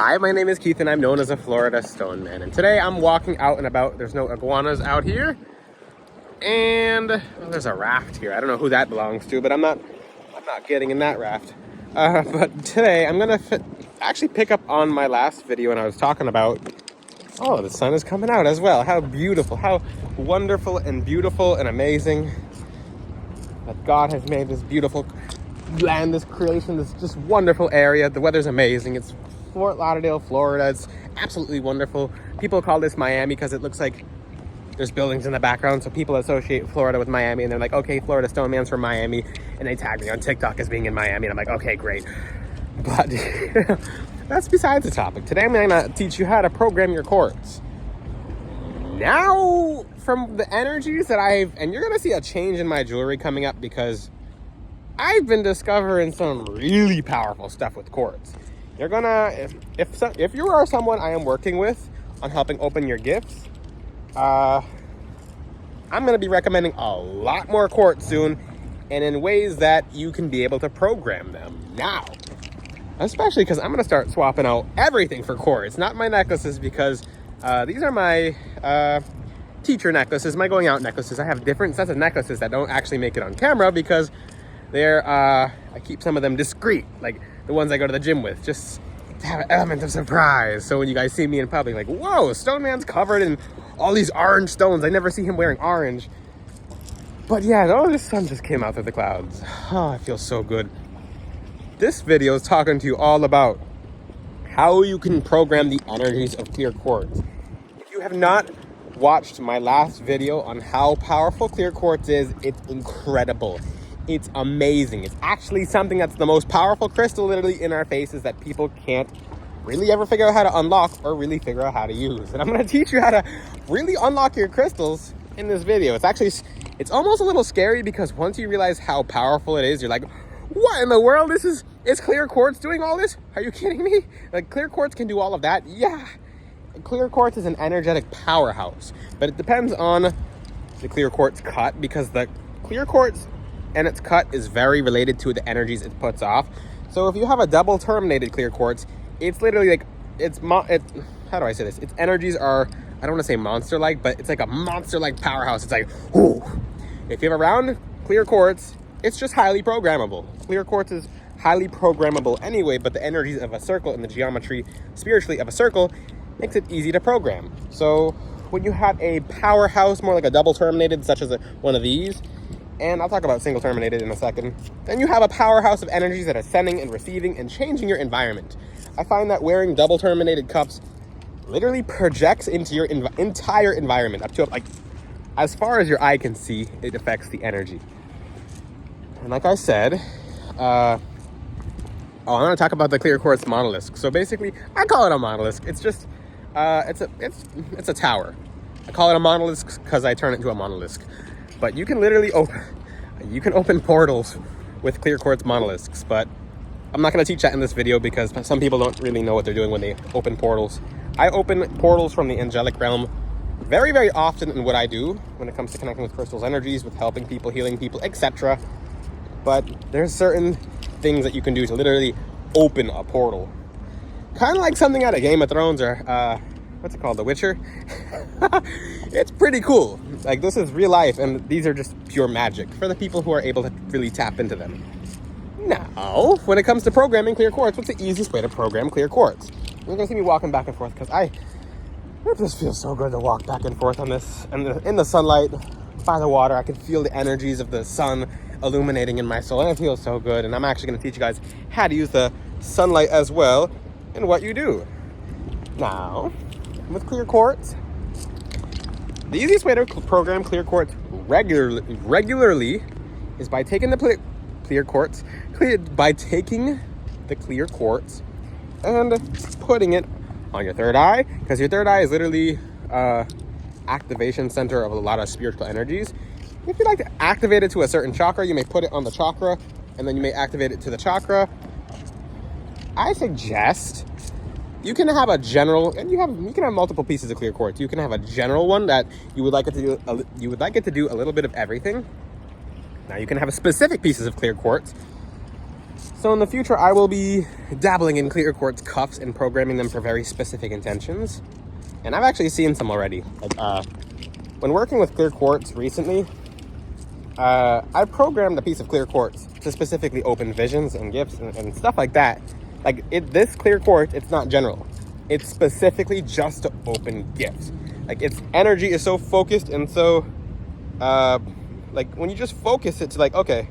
Hi, my name is Keith and I'm known as a Florida Stone Man. And today I'm walking out and about. There's no iguanas out here. And well, there's a raft here. I don't know who that belongs to, but I'm not getting in that raft. But today I'm gonna actually pick up on my last video when I was talking about, oh, the sun is coming out as well. How beautiful, how wonderful and beautiful and amazing that God has made this beautiful land, this creation, this just wonderful area. The weather's amazing. It's Fort Lauderdale, Florida. It's absolutely wonderful. People call this Miami because it looks like there's buildings in the background, so people associate Florida with Miami, and they're like, okay, Florida Stone Man's from Miami, and they tag me on TikTok as being in Miami, and I'm like, okay, great. But that's besides the topic. Today I'm gonna teach you how to program your quartz. Now, from the energies that and you're gonna see a change in my jewelry coming up because I've been discovering some really powerful stuff with quartz. You're gonna, if you are someone I am working with on helping open your gifts, I'm gonna be recommending a lot more quartz soon, and in ways that you can be able to program them now. Especially because I'm gonna start swapping out everything for quartz, not my necklaces, because these are my teacher necklaces, my going out necklaces. I have different sets of necklaces that don't actually make it on camera because they're I keep some of them discreet, like the ones I go to the gym with, just to have an element of surprise. So when you guys see me in public, like, whoa, Stone Man's covered in all these orange stones. I never see him wearing orange. But yeah, no, the sun just came out through the clouds. Oh, it feels so good. This video is talking to you all about how you can program the energies of clear quartz. If you have not watched my last video on how powerful clear quartz is, it's incredible. It's amazing. It's actually something that's the most powerful crystal literally in our faces that people can't really ever figure out how to unlock or really figure out how to use. And I'm going to teach you how to really unlock your crystals in this video. It's almost a little scary because once you realize how powerful it is, you're like, what in the world? Is clear quartz doing all this? Are you kidding me? Like, clear quartz can do all of that? Yeah. Clear quartz is an energetic powerhouse, but it depends on the clear quartz cut, because the clear quartz and its cut is very related to the energies it puts off. So if you have a double terminated clear quartz, it's literally like, how do I say this? Its energies are, I don't want to say monster-like, but it's like a monster-like powerhouse. It's like, ooh. If you have a round clear quartz, it's just highly programmable. Clear quartz is highly programmable anyway, but the energies of a circle and the geometry, spiritually, of a circle makes it easy to program. So when you have a powerhouse, more like a double terminated, such as one of these, and I'll talk about single terminated in a second, then you have a powerhouse of energies that are sending and receiving and changing your environment. I find that wearing double terminated cups literally projects into your entire environment, up to like as far as your eye can see. It affects the energy. And like I said, I'm going to talk about the clear quartz monolith. So basically, I call it a monolith. It's just it's a tower. I call it a monolith because I turn it into a monolith. But you can literally open portals with clear quartz monoliths, but I'm not going to teach that in this video because some people don't really know what they're doing when they open portals. I open portals from the angelic realm very, very often in what I do when it comes to connecting with crystals' energies, with helping people, healing people, etc. But there's certain things that you can do to literally open a portal. Kind of like something out of Game of Thrones or, what's it called? The Witcher? It's pretty cool. Like, this is real life, and these are just pure magic for the people who are able to really tap into them. Now, when it comes to programming clear quartz, what's the easiest way to program clear quartz? You're going to see me walking back and forth because it just feels so good to walk back and forth on this. And in the sunlight, by the water, I can feel the energies of the sun illuminating in my soul, and it feels so good. And I'm actually going to teach you guys how to use the sunlight as well in what you do. Now, with clear quartz, the easiest way to program clear quartz regularly is by taking the clear quartz and putting it on your third eye, because your third eye is literally activation center of a lot of spiritual energies. If you like to activate it to a certain chakra, you may put it on the chakra, and then you may activate it to the chakra. I suggest you can have a general, and you can have multiple pieces of clear quartz. You can have a general one that you would like it to do a little bit of everything. Now you can have specific pieces of clear quartz. So in the future, I will be dabbling in clear quartz cuffs and programming them for very specific intentions. And I've actually seen some already. Like, when working with clear quartz recently, I programmed a piece of clear quartz to specifically open visions and gifts and stuff like that. Like, this clear quartz, it's not general. It's specifically just to open gifts. Like, its energy is so focused and so, like, when you just focus it to, like, okay,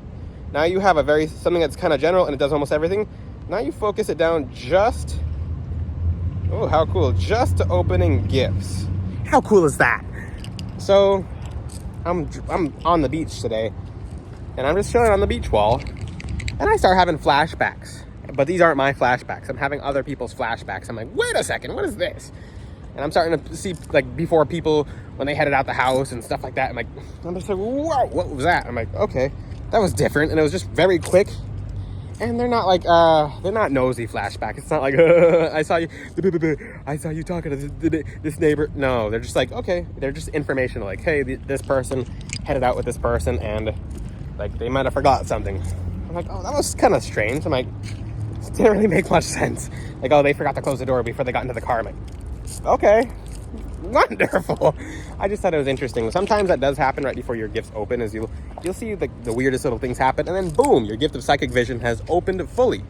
now you have something that's kind of general and it does almost everything. Now you focus it down just, oh, how cool, just to opening gifts. How cool is that? So, I'm on the beach today, and I'm just chilling on the beach wall, and I start having flashbacks. But these aren't my flashbacks. I'm having other people's flashbacks. I'm like, wait a second, what is this? And I'm starting to see, like, before people, when they headed out the house and stuff like that, I'm just like, whoa, what was that? I'm like, okay, that was different, and it was just very quick. And they're not like, they're not nosy flashback. It's not like, I saw you talking to this neighbor. No, they're just like, okay, they're just informational. Like, hey, this person headed out with this person, and like they might have forgot something. I'm like, oh, that was kind of strange. I'm like, it didn't really make much sense. Like, oh, they forgot to close the door before they got into the car. I'm like, okay, wonderful. I just thought it was interesting. Sometimes that does happen right before your gifts open, is you'll see the weirdest little things happen, and then boom, your gift of psychic vision has opened fully.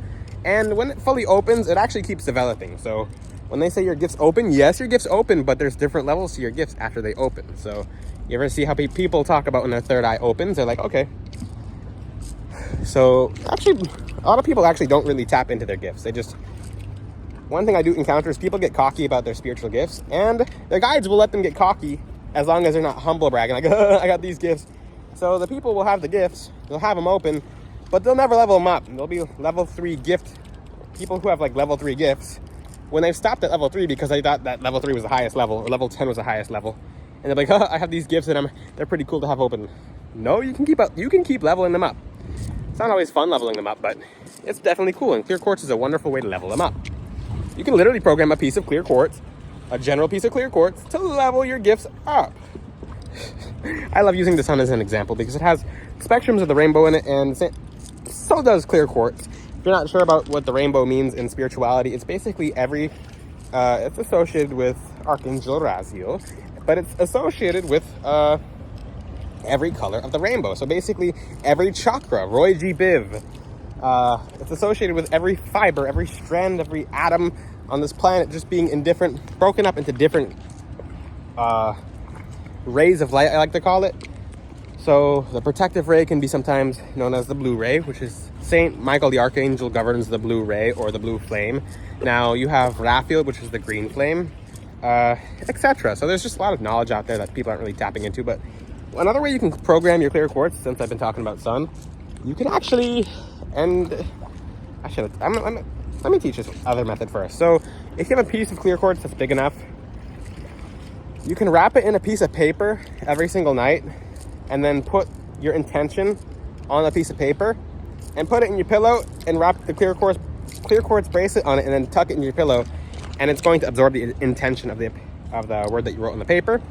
And when it fully opens, it actually keeps developing. So when they say your gifts open, yes, your gifts open, but there's different levels to your gifts after they open. So you ever see how people talk about when their third eye opens? They're like, okay. So actually, a lot of people actually don't really tap into their gifts. They just, one thing I do encounter is people get cocky about their spiritual gifts, and their guides will let them get cocky as long as they're not humble bragging, like, I got these gifts. So the people will have the gifts, they'll have them open, but they'll never level them up. They'll be level 3 gift, people who have like level 3 gifts, when they've stopped at level 3 because they thought that level 3 was the highest level, or level 10 was the highest level. And they're like, I have these gifts and they're pretty cool to have open. No, you can keep leveling them up. It's not always fun leveling them up, but it's definitely cool. And clear quartz is a wonderful way to level them up. You can literally program a piece of clear quartz, a general piece of clear quartz, to level your gifts up. I love using the sun as an example because it has spectrums of the rainbow in it, and so does clear quartz. If you're not sure about what the rainbow means in spirituality, it's basically it's associated with Archangel Raziel, but it's associated with every color of the rainbow. So basically every chakra, Roy G. Biv, it's associated with every fiber, every strand, every atom on this planet just being broken up into different rays of light, I like to call it. So the protective ray can be sometimes known as the blue ray, which is Saint Michael the Archangel governs the blue ray or the blue flame. Now you have Raphael, which is the green flame, etc. So there's just a lot of knowledge out there that people aren't really tapping into. But another way you can program your clear quartz, since I've been talking about sun, you can actually, and let me teach this other method first. So if you have a piece of clear quartz that's big enough, you can wrap it in a piece of paper every single night, and then put your intention on a piece of paper and put it in your pillow and wrap the clear quartz bracelet on it and then tuck it in your pillow, and it's going to absorb the intention of the word that you wrote on the paper.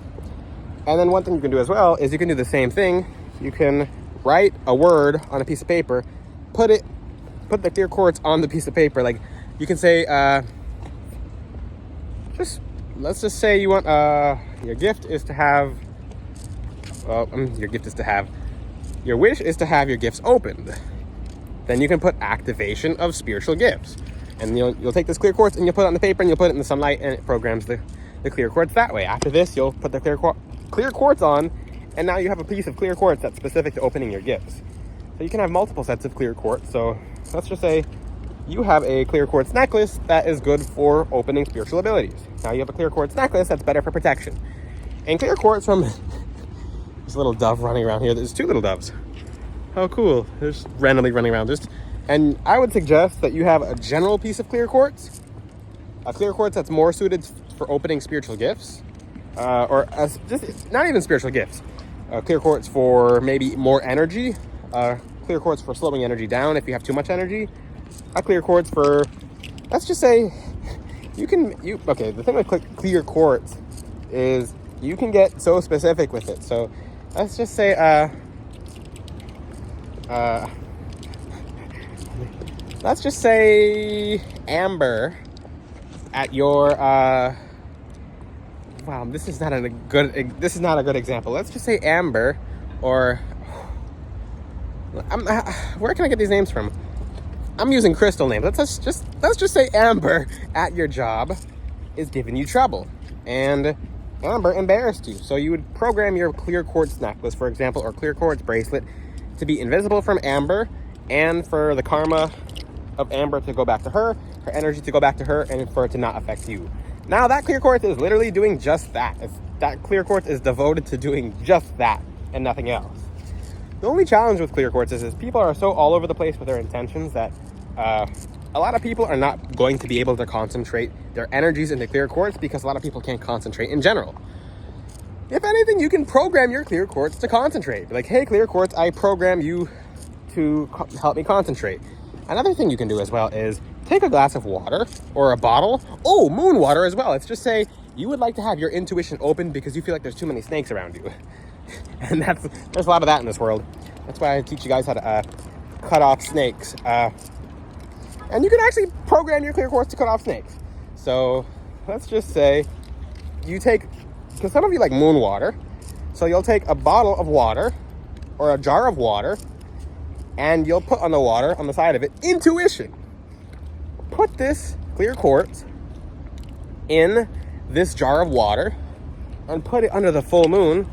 And then one thing you can do as well is you can do the same thing. You can write a word on a piece of paper, put the clear quartz on the piece of paper. Like you can say, let's just say you want your gift is to have. Your wish is to have your gifts opened. Then you can put activation of spiritual gifts, and you'll take this clear quartz and you'll put it on the paper and you'll put it in the sunlight, and it programs the clear quartz that way. After this, you'll put the clear quartz on, and now you have a piece of clear quartz that's specific to opening your gifts. So you can have multiple sets of clear quartz. So let's just say you have a clear quartz necklace that is good for opening spiritual abilities. Now you have a clear quartz necklace that's better for protection. And clear quartz from there's a little dove running around here. There's 2 little doves. How cool. They're just randomly running around. And I would suggest that you have a general piece of clear quartz. A clear quartz that's more suited for opening spiritual gifts. Just not even spiritual gifts. Clear quartz for maybe more energy. Clear quartz for slowing energy down if you have too much energy. A clear quartz for, let's just say, the thing with clear quartz is you can get so specific with it. So let's just say, let's let's just say amber at your wow, this is not a good example. Let's just say amber, or where can I get these names from? I'm using crystal names. Let's just say amber at your job is giving you trouble, and amber embarrassed you. So you would program your clear quartz necklace, for example, or clear quartz bracelet to be invisible from amber, and for the karma of amber to go back to her energy to go back to her, and for it to not affect you. Now that clear quartz is literally doing just that. That clear quartz is devoted to doing just that and nothing else. The only challenge with clear quartz is people are so all over the place with their intentions that a lot of people are not going to be able to concentrate their energies into clear quartz, because a lot of people can't concentrate in general. If anything, you can program your clear quartz to concentrate. Be like, hey, clear quartz, I program you to help me concentrate. Another thing you can do as well is take a glass of water or a bottle. Oh, moon water as well. Let's just say you would like to have your intuition open because you feel like there's too many snakes around you. And there's a lot of that in this world. That's why I teach you guys how to cut off snakes. And you can actually program your clear quartz to cut off snakes. So let's just say you take, because some of you like moon water, so you'll take a bottle of water or a jar of water, and you'll put on the water, on the side of it, intuition. Put this clear quartz in this jar of water and put it under the full moon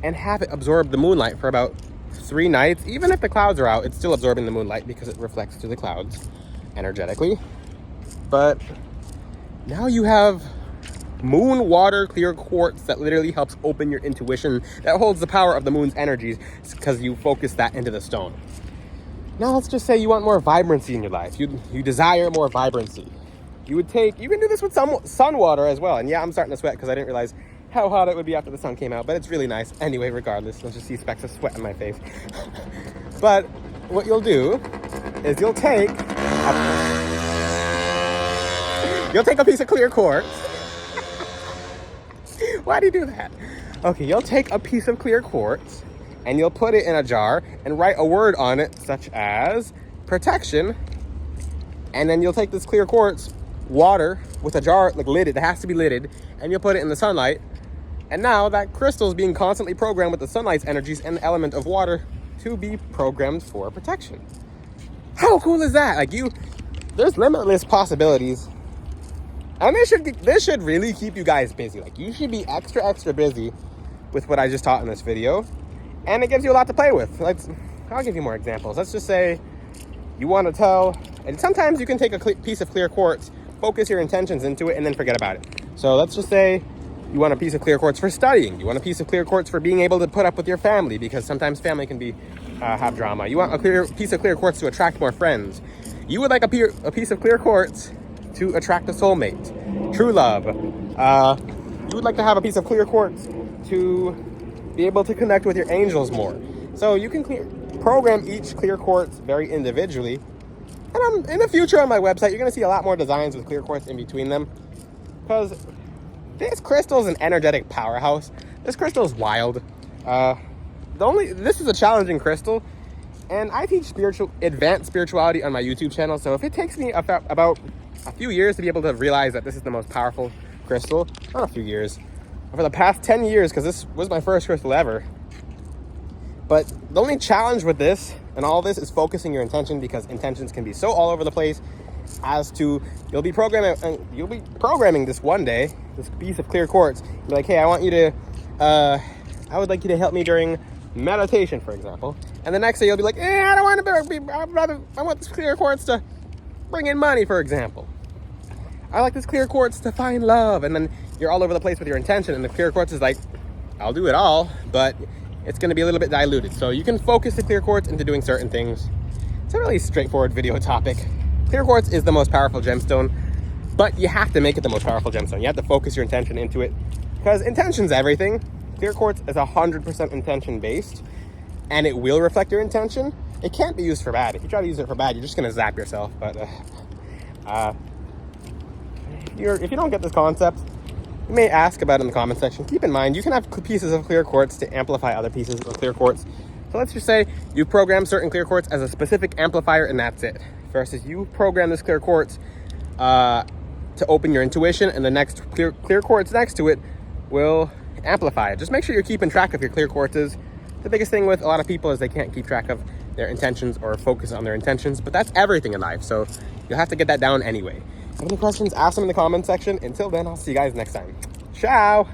and have it absorb the moonlight for about 3 nights. Even if the clouds are out, it's still absorbing the moonlight because it reflects through the clouds energetically. But now you have moon water clear quartz that literally helps open your intuition, that holds the power of the moon's energies because you focus that into the stone. Now let's just say you want more vibrancy in your life. You desire more vibrancy. You can do this with sun water as well. And yeah, I'm starting to sweat because I didn't realize how hot it would be after the sun came out, but it's really nice. Anyway, regardless, let's just see specks of sweat on my face. But what you'll do is you'll take a piece of clear quartz. Why do you do that? Okay, you'll take a piece of clear quartz and you'll put it in a jar and write a word on it such as protection. And then you'll take this clear quartz water with a jar, like lidded, it has to be lidded, and you'll put it in the sunlight. And now that crystal is being constantly programmed with the sunlight's energies and the element of water to be programmed for protection. How cool is that? There's limitless possibilities. And this should really keep you guys busy. Like, you should be extra busy with what I just taught in this video. And it gives you a lot to play with. I'll give you more examples. Let's just say you want to tell, and sometimes you can take a piece of clear quartz, focus your intentions into it, and then forget about it. So let's just say you want a piece of clear quartz for studying. You want a piece of clear quartz for being able to put up with your family, because sometimes family can have drama. You want a piece of clear quartz to attract more friends. You would like a piece of clear quartz to attract a soulmate, true love. You would like to have a piece of clear quartz to be able to connect with your angels more. So you can program each clear quartz very individually. And in the future on my website, you're going to see a lot more designs with clear quartz in between them, because this crystal is an energetic powerhouse. This crystal is wild. This is a challenging crystal, and I teach advanced spirituality on my YouTube channel. So if it takes me about a few years to be able to realize that this is the most powerful crystal, not a few years, for the past 10 years, because this was my first crystal ever. But the only challenge with this and all this is focusing your intention, because intentions can be so all over the place as to you'll be programming this one day, this piece of clear quartz. You're like, hey, I would like you to help me during meditation, for example. And the next day you'll be like, I don't want to I want this clear quartz to bring in money, for example. I like this clear quartz to find love. And then you're all over the place with your intention, and the clear quartz is like, I'll do it all, but it's going to be a little bit diluted. So you can focus the clear quartz into doing certain things. It's a really straightforward video topic. Clear quartz is the most powerful gemstone, but you have to make it the most powerful gemstone. You have to focus your intention into it, because intention's everything. Clear quartz is 100% intention based, and it will reflect your intention. It can't be used for bad. If you try to use it for bad, you're just going to zap yourself. But if you don't get this concept, you may ask about it in the comment section. Keep in mind, you can have pieces of clear quartz to amplify other pieces of clear quartz. So let's just say you program certain clear quartz as a specific amplifier, and that's it. versus you program this clear quartz to open your intuition, and the next clear quartz next to it will amplify it. Just make sure you're keeping track of your clear quartzes. The biggest thing with a lot of people is they can't keep track of their intentions or focus on their intentions, but that's everything in life, so you'll have to get that down anyway. If you have any questions, ask them in the comment section. Until then, I'll see you guys next time. Ciao!